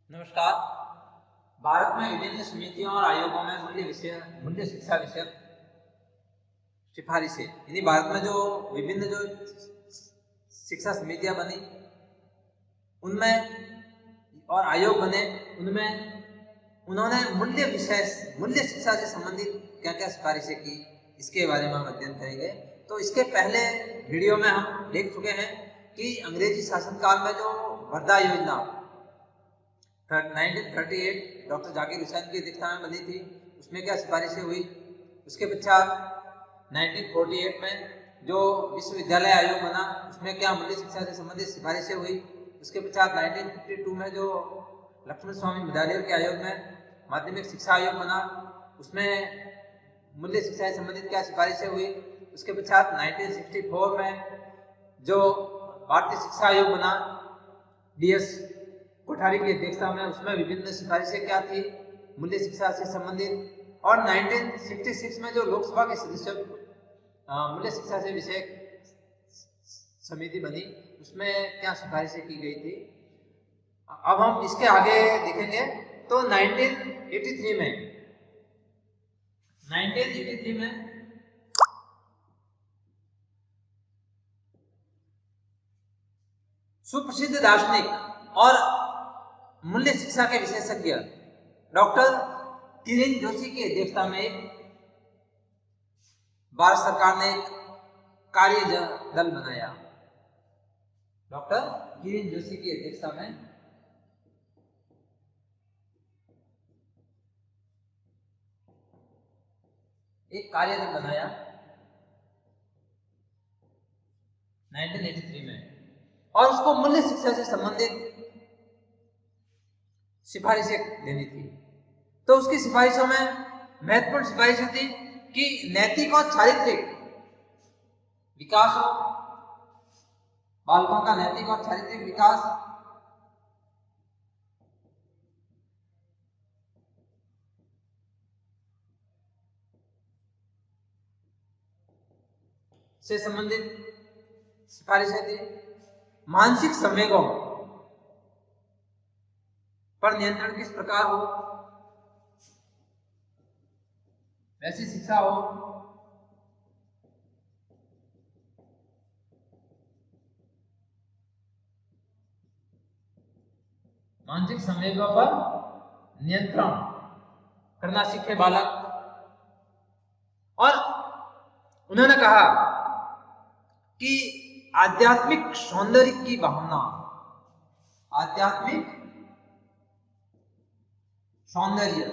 नमस्कार। भारत में विभिन्न समितियों और आयोगों में मूल्य शिक्षा विषयक सिफारिशें, यानी भारत में जो विभिन्न जो शिक्षा समितियां बनी उनमें और आयोग बने उनमें उन्होंने मूल्य शिक्षा से संबंधित क्या क्या सिफारिशें की, इसके बारे में हम अध्ययन करेंगे। तो इसके पहले वीडियो में हम देख चुके हैं कि अंग्रेजी शासनकाल में जो वर्धा योजना 1938 डॉक्टर जाकिर हुसैन की अध्यक्षता में बनी थी, उसमें क्या सिफारिशें हुई। उसके पश्चात 1948 में जो विश्वविद्यालय आयोग बना, उसमें क्या मूल्य शिक्षा से संबंधित सिफारिशें हुई। उसके पश्चात 1952 में जो लक्ष्मण स्वामी मुदालियर के आयोग में माध्यमिक शिक्षा आयोग बना, उसमें मूल्य शिक्षा से संबंधित क्या सिफारिशें हुई। उसके पश्चात 1964 में जो भारतीय शिक्षा आयोग बना DS कोठारी की अध्यक्षता में, उसमें विभिन्न सिफारिशें क्या थी मूल्य शिक्षा से संबंधित। और 1966 में जो लोकसभा के सदस्य मूल्य शिक्षा से विषय समिति बनी, उसमें क्या सिफारिशें की गई थी। अब हम इसके आगे देखेंगे। तो 1983 में सुप्रसिद्ध दार्शनिक और मूल्य शिक्षा के विशेषज्ञ डॉक्टर किरण जोशी की अध्यक्षता में भारत सरकार ने एक कार्य दल बनाया। डॉक्टर किरण जोशी की अध्यक्षता में एक कार्य दल बनाया 1983 में, और उसको मूल्य शिक्षा से संबंधित सिफारिशें देनी थी। तो उसकी सिफारिशों में महत्वपूर्ण सिफारिशें थी कि नैतिक और चारित्रिक विकास हो, बालकों का नैतिक और चारित्रिक विकास, से संबंधित सिफारिशें थी। मानसिक संवेगों पर नियंत्रण किस प्रकार हो, वैसी शिक्षा हो। मानसिक संवेगों पर नियंत्रण करना सीखे बालक। और उन्होंने कहा कि आध्यात्मिक सौंदर्य की भावना, आध्यात्मिक सौंदर्य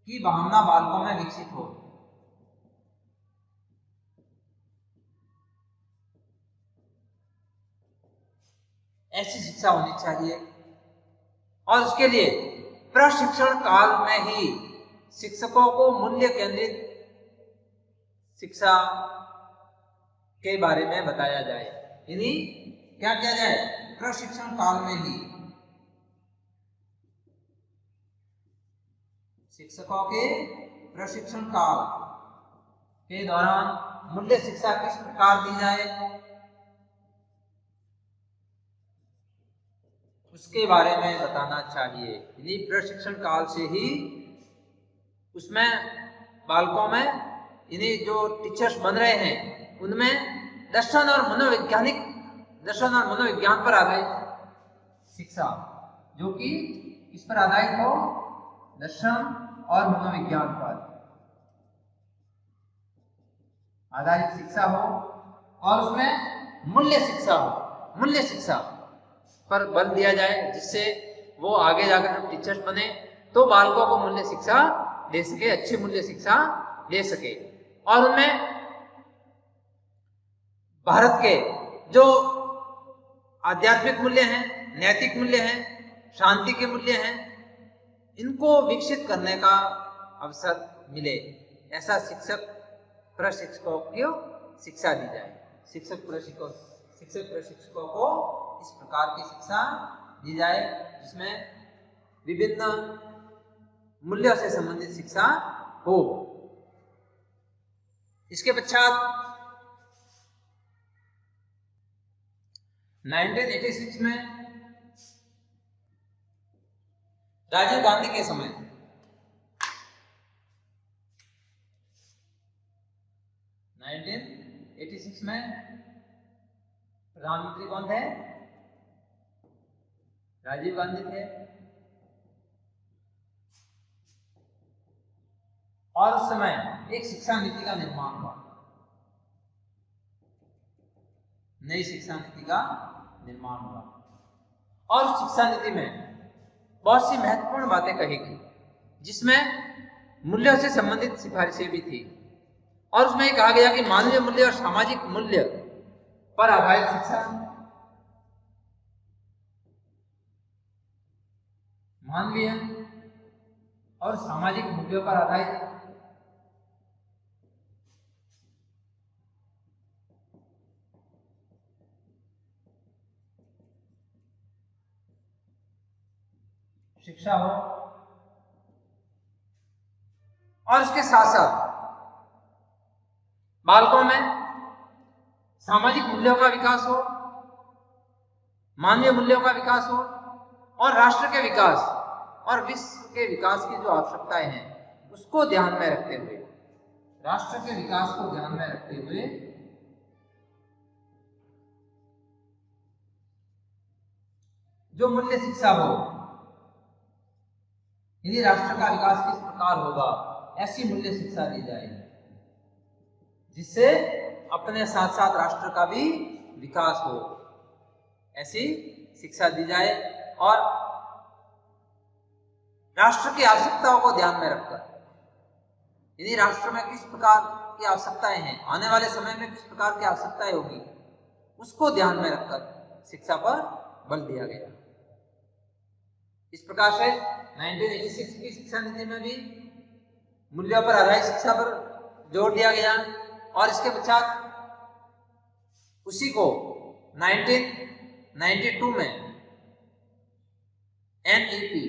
की भावना बालकों में विकसित हो। ऐसी शिक्षा होनी चाहिए। और उसके लिए प्रशिक्षण काल में ही शिक्षकों को मूल्य केंद्रित शिक्षा के बारे में बताया जाए। यानी क्या किया जाए, प्रशिक्षण काल में ही शिक्षकों के प्रशिक्षण काल के दौरान मूल्य शिक्षा किस प्रकार दी जाए, उसके बारे में बताना चाहिए। यानी प्रशिक्षण काल से ही उसमें बालकों में, यानी जो टीचर्स बन रहे हैं उनमें दर्शन और मनोविज्ञान पर आधारित शिक्षा, जो कि किस पर आधारित हो, दर्शन और मनोविज्ञान पर आधारित शिक्षा हो। और उसमें मूल्य शिक्षा पर बल दिया जाए, जिससे वो आगे जाकर जब टीचर्स बने तो बालकों को मूल्य शिक्षा दे सके, अच्छी मूल्य शिक्षा दे सके। और उनमें भारत के जो आध्यात्मिक मूल्य हैं, नैतिक मूल्य हैं, शांति के मूल्य हैं, इनको विकसित करने का अवसर मिले, ऐसा शिक्षक प्रशिक्षकों को शिक्षा दी जाए। शिक्षक प्रशिक्षकों को इस प्रकार की शिक्षा दी जाए जिसमें विभिन्न मूल्यों से संबंधित शिक्षा हो। इसके पश्चात 1986 में राजीव गांधी के समय 1986 में प्रधानमंत्री कौन थे? राजीव गांधी थे। और उस समय एक शिक्षा नीति का निर्माण हुआ, नई शिक्षा नीति का निर्माण हुआ। और उस शिक्षा नीति में बहुत सी महत्वपूर्ण बातें कही गई, जिसमें मूल्यों से संबंधित सिफारिशें भी थी। और उसमें ये कहा गया कि मानवीय मूल्य और सामाजिक मूल्य पर आधारित शिक्षा, मानवीय और सामाजिक मूल्यों पर आधारित शिक्षा हो, और उसके साथ साथ बालकों में सामाजिक मूल्यों का विकास हो, मानवीय मूल्यों का विकास हो, और राष्ट्र के विकास और विश्व के विकास की जो आवश्यकताएं हैं उसको ध्यान में रखते हुए, राष्ट्र के विकास को ध्यान में रखते हुए जो मूल्य शिक्षा हो, यदि राष्ट्र का विकास किस प्रकार होगा, ऐसी मूल्य शिक्षा दी जाएगी, जिससे अपने साथ साथ राष्ट्र का भी विकास हो। ऐसी शिक्षा दी जाए और राष्ट्र की आवश्यकताओं को ध्यान में रखकर, यदि राष्ट्र में किस प्रकार की आवश्यकताएं हैं, आने वाले समय में किस प्रकार की आवश्यकताएं होगी, उसको ध्यान में रखकर शिक्षा पर बल दिया गया। इस प्रकार से 1986 की शिक्षा नीति में भी मूल्यों पर आधारित शिक्षा पर जोर दिया गया, और इसके पश्चात उसी को 1992 में एनईपी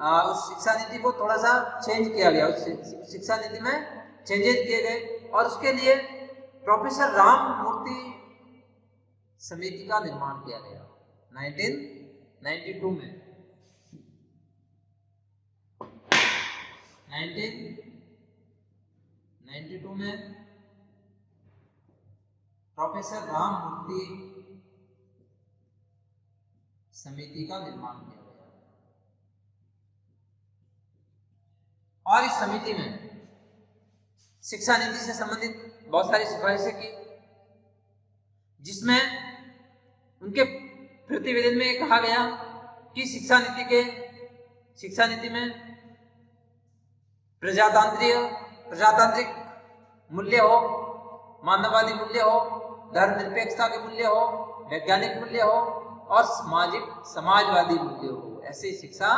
उस शिक्षा नीति को थोड़ा सा चेंज किया गया, उस शिक्षा नीति में चेंजेस किए गए, और उसके लिए प्रोफेसर राम मूर्ति समिति का निर्माण किया गया 1992 में। 1992 में प्रोफेसर राम मूर्ति समिति का निर्माण किया गया, और इस समिति में शिक्षा नीति से संबंधित बहुत सारी सिफारिशें की, जिसमें उनके प्रतिवेदन में कहा गया कि शिक्षा नीति में प्रजातांत्रिक मूल्य हो, मानववादी मूल्य हो, धर्मनिरपेक्षता के मूल्य हो, वैज्ञानिक मूल्य हो, और समाजवादी मूल्य हो, ऐसी शिक्षा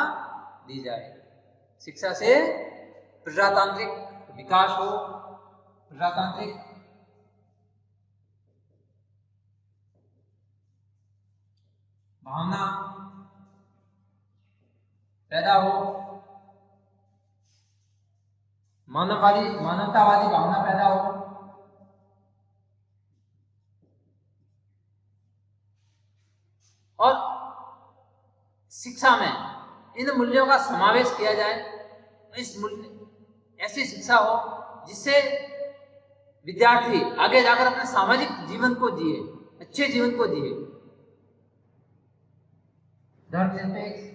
दी जाए। शिक्षा से प्रजातांत्रिक विकास हो, प्रजातांत्रिक भावना पैदा हो, मानवतावादी भावना पैदा हो, और शिक्षा में इन मूल्यों का समावेश किया जाए। ऐसी शिक्षा हो जिससे विद्यार्थी आगे जाकर अपने सामाजिक जीवन को जिए, अच्छे जीवन को जिए, धर्मनिरपेक्ष,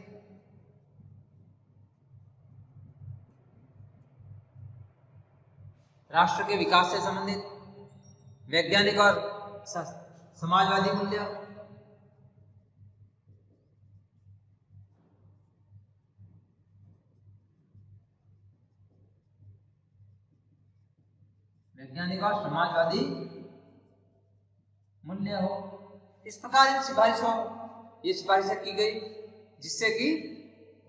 राष्ट्र के विकास से संबंधित वैज्ञानिक और समाजवादी मूल्य, वैज्ञानिक और समाजवादी मूल्य हो। इस प्रकार इन ये सिफारिशें की गई, जिससे कि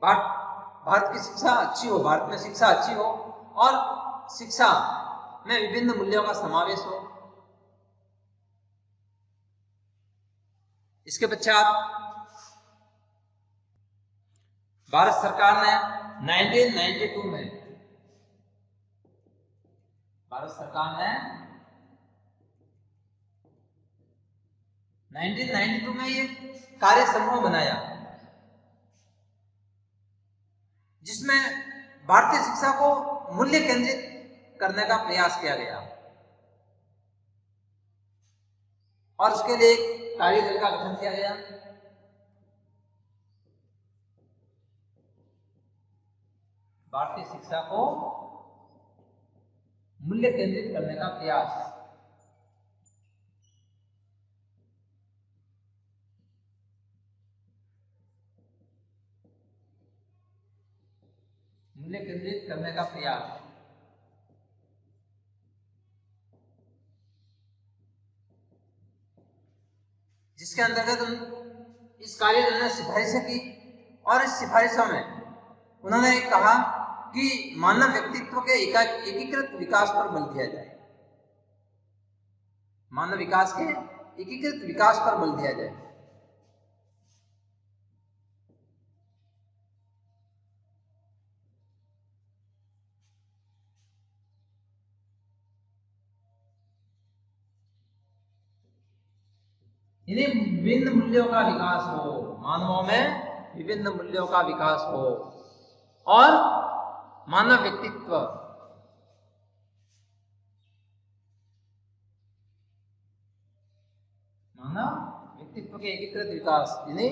भारत की शिक्षा अच्छी हो, भारत में शिक्षा अच्छी हो, और शिक्षा में विभिन्न मूल्यों का समावेश हो। इसके पश्चात भारत सरकार ने 1992 में ये कार्य समूह बनाया, जिसमें भारतीय शिक्षा को मूल्य केंद्रित करने का प्रयास किया गया और उसके लिए एक कार्यदल का गठन किया गया। भारतीय शिक्षा को मूल्य केंद्रित करने का प्रयास, मूल्य केंद्रित करने का प्रयास, जिसके अंतर्गत इस कार्यदल ने सिफारिशें की और इस सिफारिशों में उन्होंने कहा कि मानव व्यक्तित्व के एकीकृत विकास पर बल दिया जाए, मानव विकास के एकीकृत विकास पर बल दिया जाए। इन्हीं विभिन्न मूल्यों का विकास हो, मानवों में विभिन्न मूल्यों का विकास हो और मानव व्यक्तित्व के एकीकृत विकास, यानी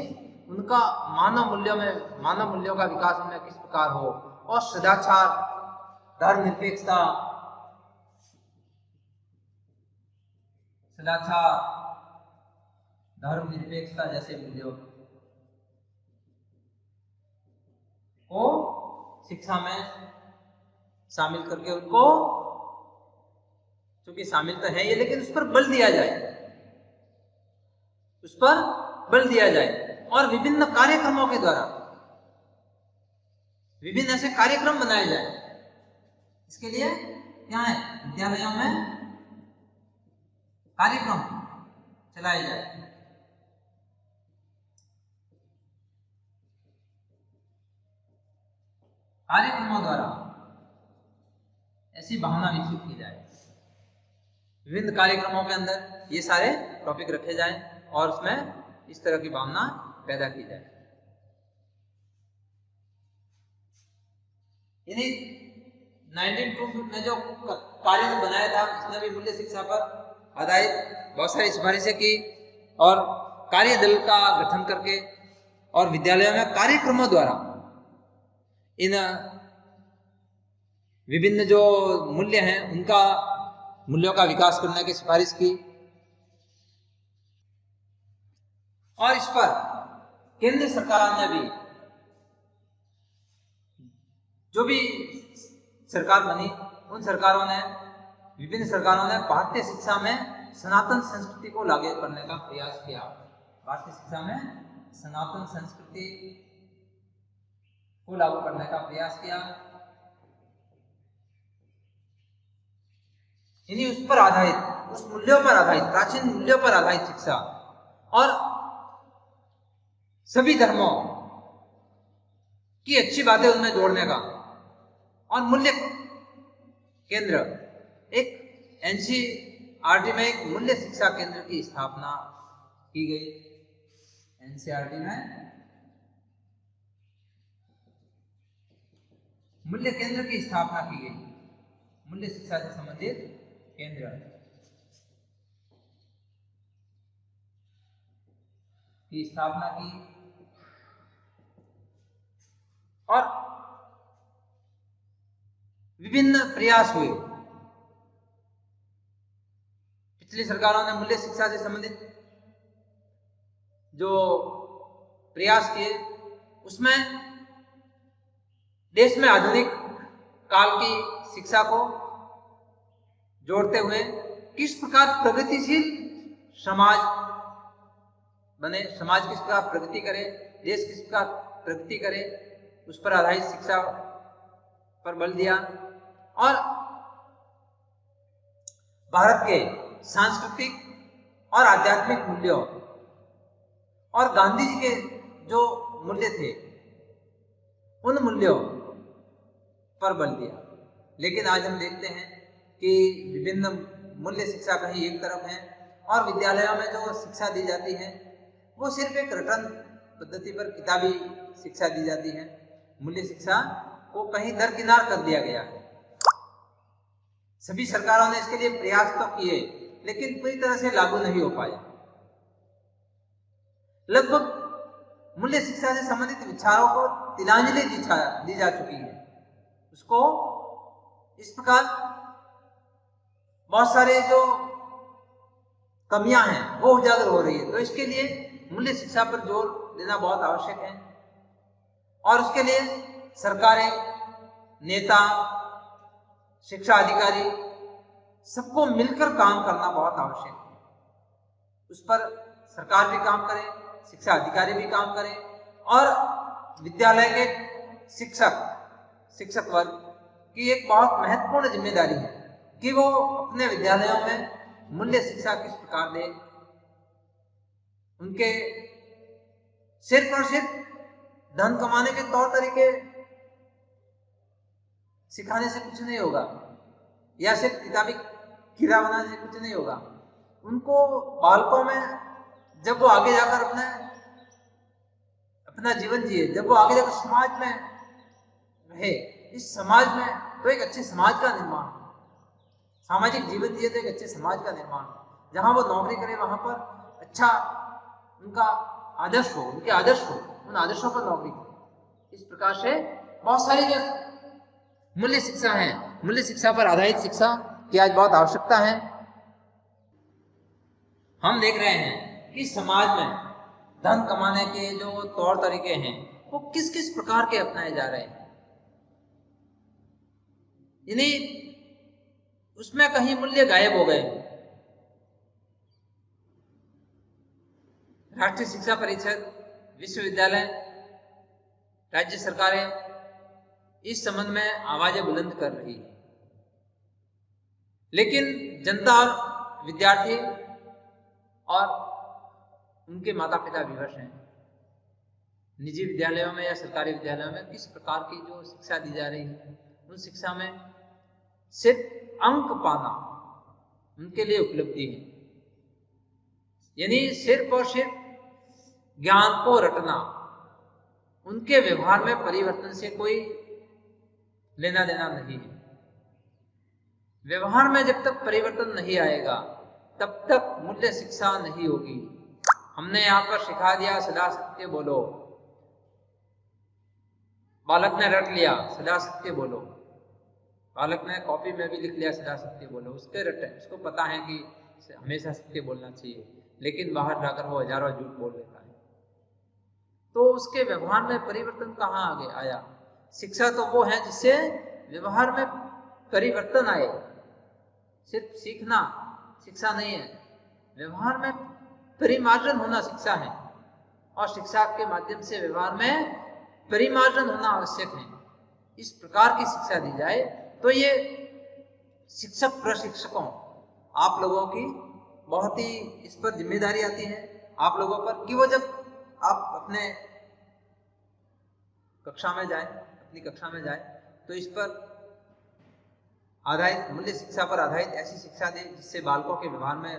उनका मानव मूल्यों का विकास इनमें किस प्रकार हो और सदाचार, धर्मनिरपेक्षता, धर्मनिरपेक्षता जैसे मूल्यों को शिक्षा में शामिल करके उनको, क्योंकि शामिल तो है ये, लेकिन उस पर बल दिया जाए, उस पर बल दिया जाए और विभिन्न कार्यक्रमों के द्वारा विभिन्न ऐसे कार्यक्रम बनाए जाए। इसके लिए क्या है, विद्यालयों में कार्यक्रम चलाए जाए। कार्यक्रमों द्वारा ऐसी भावना विकसित की जाए, विभिन्न कार्यक्रमों के अंदर ये सारे टॉपिक रखे जाएं और उसमें इस तरह की भावना पैदा की जाए। यानी 1902 में जो कार्य बनाया था उसने भी मूल्य शिक्षा पर आधारित बहुत सारी सिफारिशें की और कार्यदल का गठन करके और विद्यालयों में कार्यक्रमों द्वारा इन विभिन्न जो मूल्य हैं उनका मूल्यों का विकास करने की सिफारिश की। और इस पर केंद्र सरकार ने भी, जो भी सरकार बनी उन सरकारों ने, विभिन्न सरकारों ने भारतीय शिक्षा में सनातन संस्कृति को लागू करने का प्रयास किया। भारतीय शिक्षा में सनातन संस्कृति को लागू करने का प्रयास किया, यानी उस पर आधारित, उस मूल्यों पर आधारित, प्राचीन मूल्यों पर आधारित शिक्षा और सभी धर्मों की अच्छी बातें उनमें जोड़ने का और मूल्य केंद्र, एक एनसीईआरटी में एक मूल्य शिक्षा केंद्र की स्थापना की गई। एनसीईआरटी में मूल्य केंद्र की स्थापना की गई, मूल्य शिक्षा से संबंधित केंद्र की स्थापना की और विभिन्न प्रयास हुए। पिछली सरकारों ने मूल्य शिक्षा से संबंधित जो प्रयास किए उसमें देश में आधुनिक काल की शिक्षा को जोड़ते हुए किस प्रकार प्रगतिशील समाज बने, समाज किस प्रकार प्रगति करे, देश किस प्रकार प्रगति करे, उस पर आधारित शिक्षा पर बल दिया और भारत के सांस्कृतिक और आध्यात्मिक मूल्यों और गांधी जी के जो मूल्य थे उन मूल्यों पर बल दिया। लेकिन आज हम देखते हैं कि विभिन्न मूल्य शिक्षा कहीं एक तरफ है और विद्यालयों में जो शिक्षा दी जाती है वो सिर्फ एक रटन पद्धति पर किताबी शिक्षा दी जाती है। मूल्य शिक्षा को कहीं दरकिनार कर दिया गया है। सभी सरकारों ने इसके लिए प्रयास तो किए, लेकिन पूरी तरह से लागू नहीं हो पाए। लगभग मूल्य शिक्षा से संबंधित विचारों को तिलांजलि दी जा चुकी है। उसको इस प्रकार बहुत सारे जो कमियां हैं वो उजागर हो रही है। तो इसके लिए मूल्य शिक्षा पर जोर देना बहुत आवश्यक है, और उसके लिए सरकारें, नेता, शिक्षा अधिकारी सबको मिलकर काम करना बहुत आवश्यक है। उस पर सरकार भी काम करे, शिक्षा अधिकारी भी काम करें, और विद्यालय के शिक्षक वर्ग की एक बहुत महत्वपूर्ण जिम्मेदारी है कि वो अपने विद्यालयों में मूल्य शिक्षा किस प्रकार दें। उनके सिर्फ और सिर्फ धन कमाने के तौर तरीके सिखाने से कुछ नहीं होगा, या सिर्फ किताबी कीड़ा बनाने से कुछ नहीं होगा। उनको बालकों में जब वो आगे जाकर अपना जीवन जिए, जब वो आगे जाकर समाज में रहे, इस समाज में तो एक अच्छे समाज का निर्माण, सामाजिक जीवन जिए तो एक अच्छे समाज का निर्माण, जहां वो नौकरी करे वहां पर अच्छा उनका आदर्श हो, उनके आदर्श हो, उन आदर्शों पर नौकरी करे। इस प्रकार से बहुत सारी जो मूल्य शिक्षा है, मूल्य शिक्षा पर आधारित शिक्षा की आज बहुत आवश्यकता है। हम देख रहे हैं कि समाज में धन कमाने के जो तौर तरीके हैं वो किस किस प्रकार के अपनाए जा रहे हैं, यानी उसमें कहीं मूल्य गायब हो गए। राष्ट्रीय शिक्षा परिषद, विश्वविद्यालय, राज्य सरकारें इस संबंध में आवाजें बुलंद कर रही है, लेकिन जनता और विद्यार्थी और उनके माता पिता विवश हैं। निजी विद्यालयों में या सरकारी विद्यालयों में किस प्रकार की जो शिक्षा दी जा रही है, उन शिक्षा में सिर्फ अंक पाना उनके लिए उपलब्धि है, यानी सिर्फ और सिर्फ ज्ञान को रटना। उनके व्यवहार में परिवर्तन से कोई लेना देना नहीं है। व्यवहार में जब तक परिवर्तन नहीं आएगा तब तक मूल्य शिक्षा नहीं होगी। हमने यहां पर सिखा दिया सदा सत्य बोलो, बालक ने रट लिया सदा सत्य बोलो, बालक ने कॉपी में भी लिख लिया सदा सत्य बोलो, उसके रटे, उसको पता है कि हमेशा सत्य बोलना चाहिए, लेकिन बाहर जाकर वो हजारों झूठ बोल लेता है। तो उसके व्यवहार में परिवर्तन कहाँ आगे आया? शिक्षा तो वो है जिससे व्यवहार में परिवर्तन आए। सिर्फ सीखना शिक्षा नहीं है, व्यवहार में परिमार्जन होना शिक्षा है, और शिक्षा के माध्यम से व्यवहार में परिमार्जन होना आवश्यक है। इस प्रकार की शिक्षा दी जाए तो ये शिक्षक प्रशिक्षकों, आप लोगों की बहुत ही इस पर जिम्मेदारी आती है आप लोगों पर, कि वो जब आप अपने कक्षा में जाए, अपनी कक्षा में जाए, तो इस पर आधारित, मूल्य शिक्षा पर आधारित ऐसी शिक्षा दे जिससे बालकों के व्यवहार में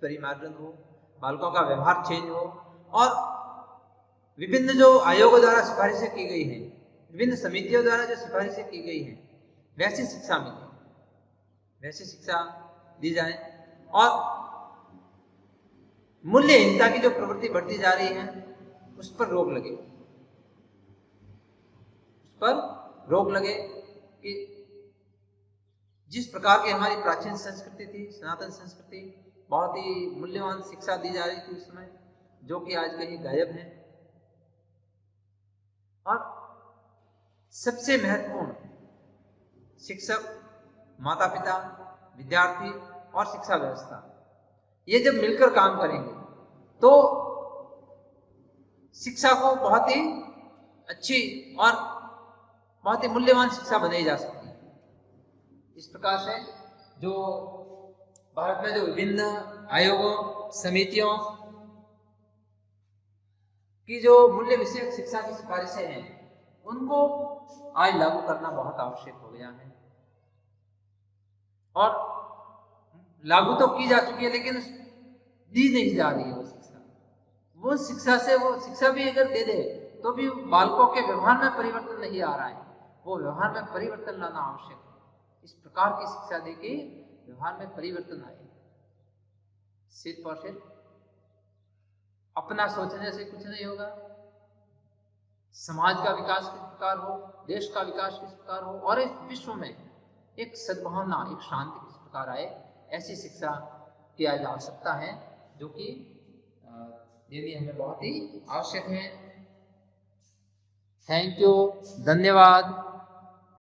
परिमार्जन हो, बालकों का व्यवहार चेंज हो, और विभिन्न जो आयोगों द्वारा सिफारिशें की गई हैं, विभिन्न समितियों द्वारा जो सिफारिशें की गई हैं, वैसी शिक्षा मिले, वैसी शिक्षा दी जाए, और मूल्यहीनता की जो प्रवृत्ति बढ़ती जा रही है उस पर रोक लगे, उस पर रोक लगे कि जिस प्रकार की हमारी प्राचीन संस्कृति थी, सनातन संस्कृति, बहुत ही मूल्यवान शिक्षा दी जा रही थी उस समय, जो कि आज कहीं गायब है। और सबसे महत्वपूर्ण, शिक्षक, माता पिता, विद्यार्थी और शिक्षा व्यवस्था, ये जब मिलकर काम करेंगे तो शिक्षा को बहुत ही अच्छी और बहुत ही मूल्यवान शिक्षा बनाई जा सकती है। इस प्रकार से जो भारत में जो विभिन्न आयोगों, समितियों की जो मूल्य विषयक शिक्षा की सिफारिशें हैं, उनको आज लागू करना बहुत आवश्यक हो गया है। और लागू तो की जा चुकी है, लेकिन दी नहीं जा रही है वो शिक्षा। वो शिक्षा से, वो शिक्षा भी अगर दे दे तो भी बालकों के व्यवहार में परिवर्तन नहीं आ रहा है, वो व्यवहार में परिवर्तन लाना आवश्यक है। इस प्रकार की शिक्षा दे के व्यवहार में परिवर्तन आए। सिर्फ और सिर्फ अपना सोचने से कुछ नहीं होगा। समाज का विकास किस प्रकार हो, देश का विकास किस प्रकार हो, और इस विश्व में एक सद्भावना, एक शांति किस प्रकार आए, ऐसी शिक्षा किया जा सकता है, जो कि ये भी हमें बहुत ही आवश्यक है। थैंक यू, धन्यवाद।